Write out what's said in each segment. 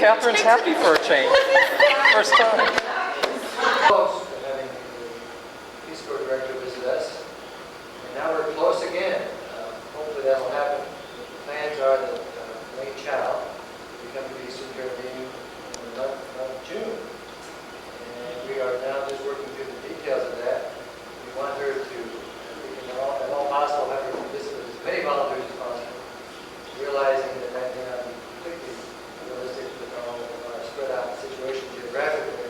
Catherine's happy for a change. First time. Close to having the Peace Corps director visit us. And now we're close again. Hopefully that will happen. The plans are that Lane Chow will come to the Eastern Caribbean in the month of June. And we are now just working through the details of that. We want her to, at all possible, have her visit with as many volunteers as possible, realizing that that may not be completely realistic with all of our spread out situation geographically.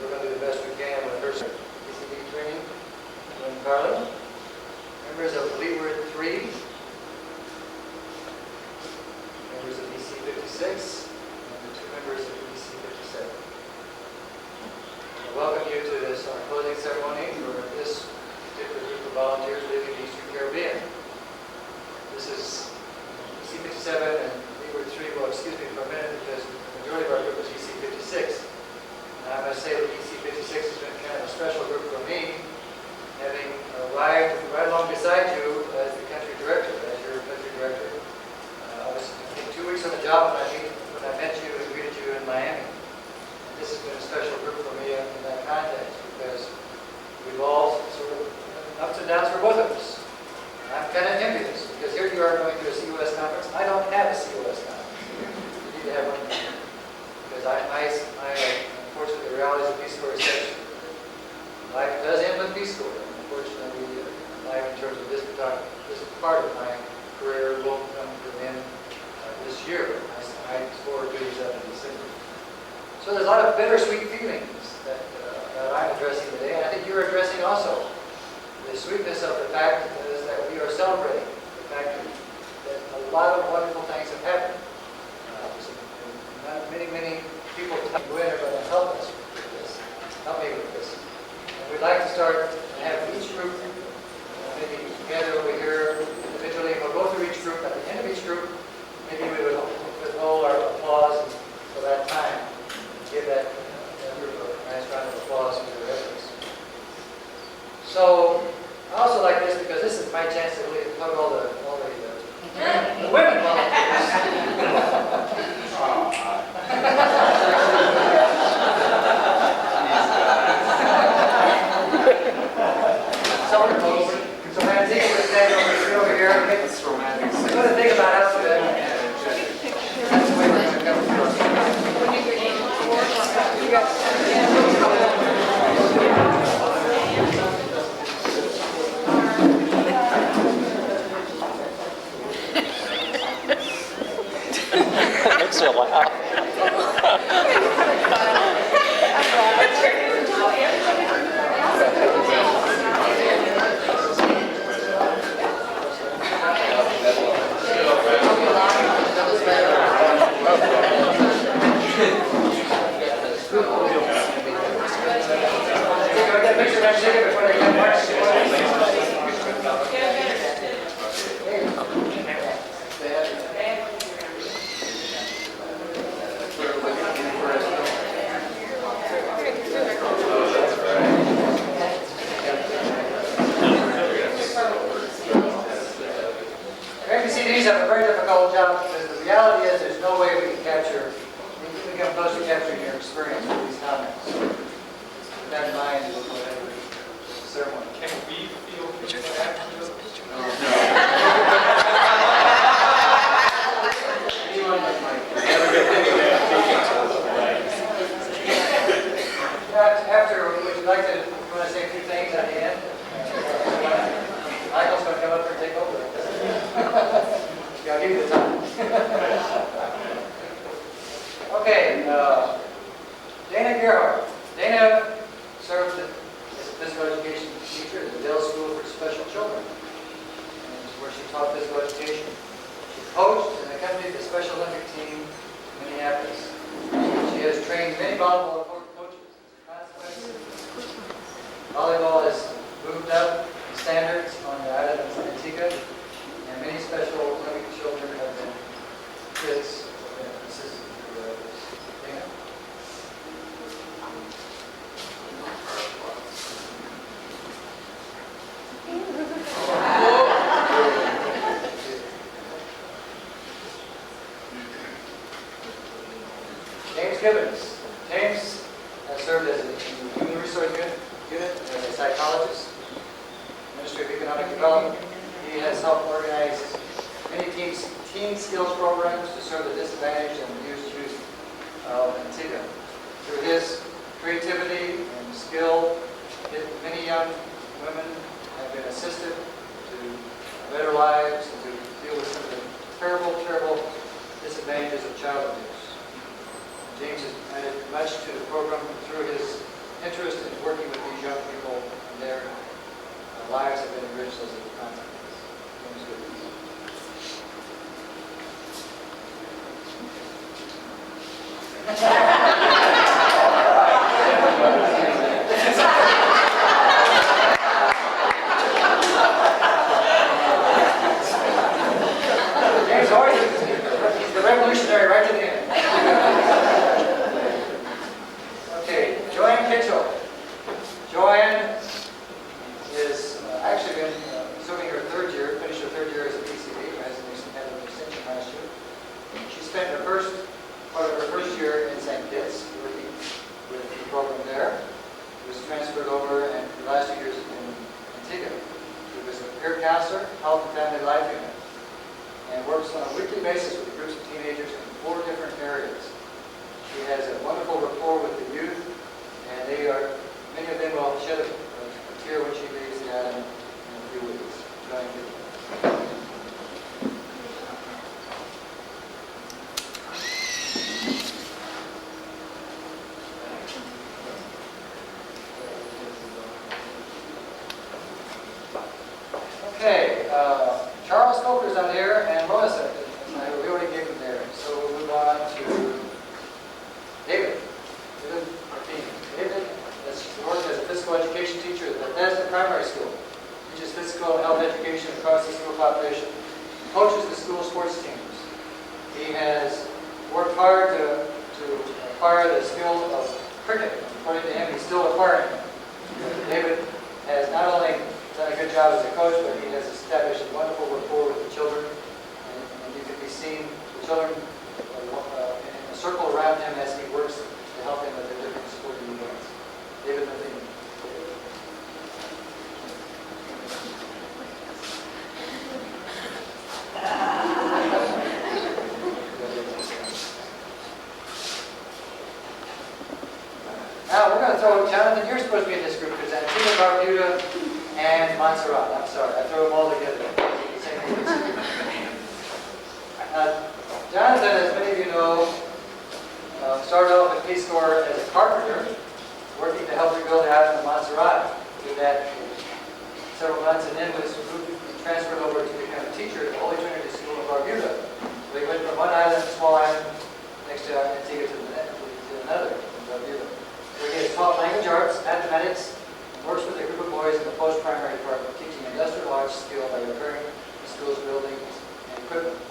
We're going to do the best we can with her PCD training. K Pyle, members of Leeward 3, members of EC 56, and the 2 members of EC 57. I welcome you to this our closing ceremony for this particular group of volunteers living in the Eastern Caribbean. This is EC 57 and Leeward 3. Well, excuse me for a minute because the majority of our group is EC 56. I must say that EC 56 has been kind of a special group for me, having arrived right along beside you as the country director, as your country director. I was, I think, 2 weeks on the job when I met you and greeted you in Miami. And this has been a special group for me in that context because we've all sort of ups and downs for both of us. And I'm kind of envious because here you are going to a COS conference. I don't have a COS conference. You need to have one because unfortunately, the realities of Peace Corps is such. Life does end with Peace Corps. Unfortunately, life in terms of this part of my career will come to an end this year. I swore duties up in December. So there's a lot of bittersweet feelings that I'm addressing today, and I think you're addressing also. The sweetness of the fact is that we are celebrating the fact that a lot of wonderful things have happened. Many people go in are going to help us with this, help me with this. And we'd like to start and have each group maybe together over here individually. We'll go through each group. At the end of each group, maybe we would withhold our applause for that time and give that group a nice round of applause for their efforts. So I also like this because this is my chance to really hug all the women volunteers. So Antigua would stand over here. That's romantic. I'm going to think about how to that's the way we're going to come Makes you laugh. MPCDs have a very difficult job because the reality is there's no way we can come close to capturing your experience with these comments. With that in mind, we'll go ahead with the ceremony. Can we feel after this? After, would you like to, you want to say a few things at the end? Michael's going to come up here and take over. Yeah, I'll give you the time. Okay, Dana Gerhardt. Dana served as a physical education teacher at the Dale School for Special Children, where she taught physical education. She coached and accompanied the Special Olympic team in Minneapolis. She has trained many volleyball coaches. Volleyball has moved up in standards on the island of Antigua, and many Special Olympic children have been kids and assisted through this. Dana? Gibbons. James has served as a human resource unit as a psychologist, Ministry of Economic Development. He has helped organize many teen skills programs to serve the disadvantaged and abused youth of Antigua. Through his creativity and skill, many young women have been assisted to better lives and to deal with some of the terrible, terrible disadvantages of child abuse. James has added much to the program through his interest in working with these young people, and their lives have been enriched as a consequence. James Gibbons. James always, he's the revolutionary right to the end. Okay, Joanne Kitchell. Joanne is actually been serving her third year, finished her third year as a PCD, as had an extension last year. She spent her part of her first year in St. Kitts, working with the program there. She was transferred over and the last 2 years in Antigua. She was a peer counselor, health and family life unit, and works on a weekly basis with groups of teenagers in 4 different areas. She has a wonderful rapport with the youth, and many of them will shed a tear when she leaves the island in a few weeks. Joanne Kitchell. Okay, Charles Coker's on here, and Melissa. We already gave them there. So we'll move on to David. David has worked as a physical education teacher at Bethesda Primary School. Teaches physical and health education across the school population. Coaches the school sports teams. He has worked hard to acquire the skill of cricket. According to him, he's still acquiring it. David has not only done a good job as a coach, but he has established a wonderful rapport with the children. And you can be seen, the children in a circle around him as he works to help them with their different sporting events. David Matheny. Now we're going to throw, Jonathan, you're supposed to be in this group because Antigua, Barbuda, and Montserrat. I'm sorry, I throw them all together. Jonathan, as many of you know, started off at Peace Corps as a carpenter, working to help rebuild the island of Montserrat. Did that for several months, and then was transferred over to become a teacher at the Holy Trinity School in Barbuda. So he went from one island, small island, next to Antigua to another in Barbuda. So he has taught language arts, mathematics, and works with a group of boys in the post-primary department, teaching industrial arts skill by repairing the school's buildings and equipment.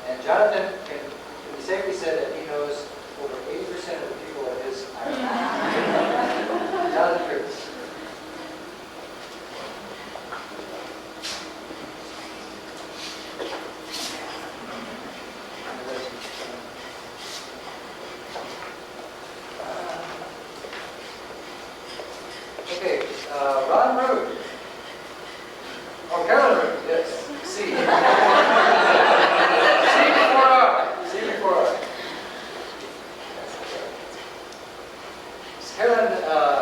And Jonathan can be safely said that he knows over 80% of the people at his island. Jonathan Cruz. Okay, Ron Root. Oh, Carolyn Root, yes. C. C before R. Carolyn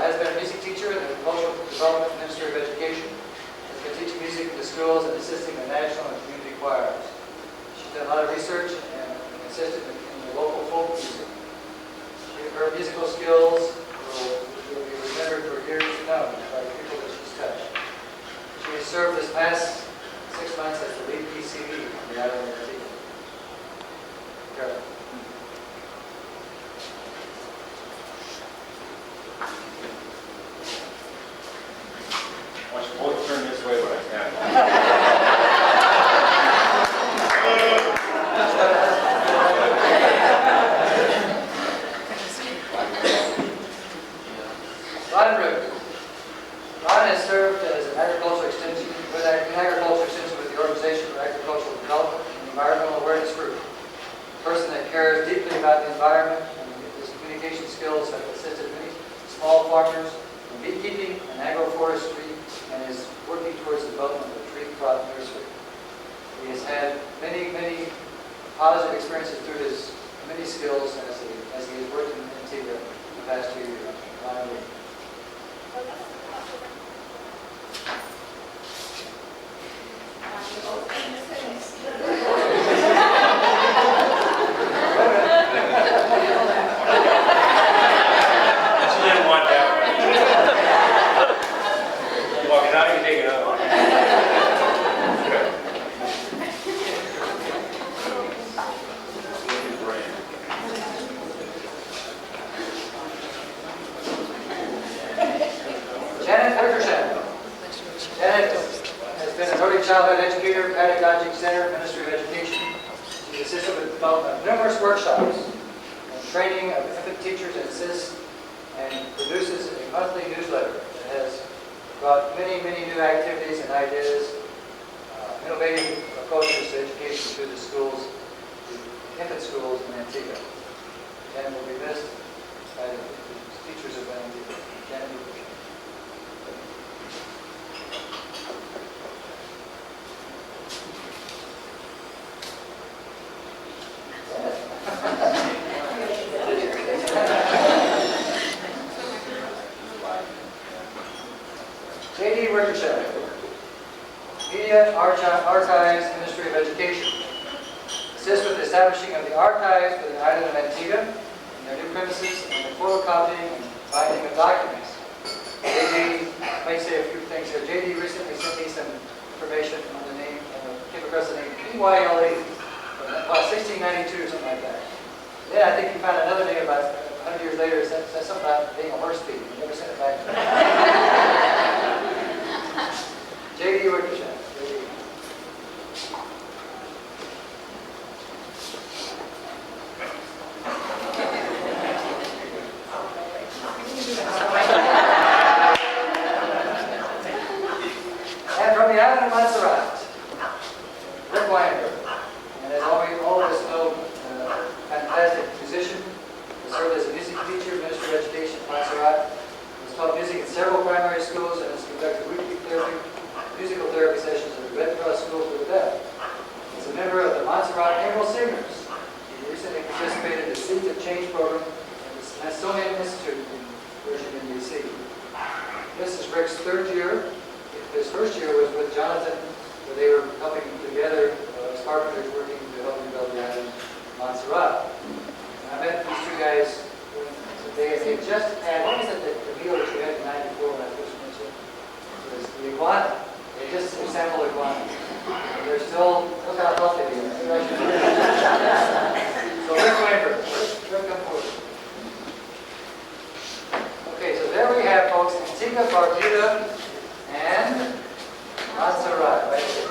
has been a music teacher in the Cultural Development Ministry of Education. Has been teaching music in the schools and assisting the national and community choirs. She's done a lot of research and assisted in the local folk music. Her musical skills will be remembered for years to come by the people that she's touched. She has served this past 6 months as the lead PCD on the island of Antigua. Carolyn. I should both turn this way when I can. had many, many positive experiences through his many skills as he has worked in Antigua the past 2 years. Finally. She didn't want that one. Well, because I can take it up. Janet Wickersham. Janet has been an early childhood educator, pedagogic center, Ministry of Education. She assisted with the development of numerous workshops and training of infant teachers and assists and produces a monthly newsletter that has brought many, many new activities and ideas, innovative approaches to education through the schools, the infant schools in Antigua. Janet will be missed by the teachers of Antigua. Janet Wickersham. J.D. Wickersham, Media Archives, Ministry of Education. Assist with the establishing of the archives for the island of Antigua and their new premises and the photocopying and binding of documents. J.D. might say a few things here. J.D. recently sent me some information on the name, came across the name Pyle, about 1692 or something like that. Then I think he found another name about 100 years later, said something about being a horse thief. He never sent it back to me. J.D. Wickersham. And from the island of Montserrat, Weinberg. And as always know, fantastic musician, has served as a music teacher, Ministry of Education in Montserrat, has taught music in several primary schools and has conducted weekly musical therapy sessions at the Red Cross School for the Deaf. He's a member of the Montserrat Emerald Singers. He recently participated in the Seeds of Change program at the Smithsonian Institute in Washington, D.C. This is Rick's third year. His first year was with Jonathan, where they were helping together as partners working to help develop the island of Montserrat. And I met these two guys today, and they just had, what was it, the meal that you had the night before when I first met you? It was the iguana. They just sampled iguana. And they're still, look how healthy they are. So Rick Weinberg, Rick, come forward. Okay, so there we have, folks, Antigua, Barbuda, and Montserrat, right there.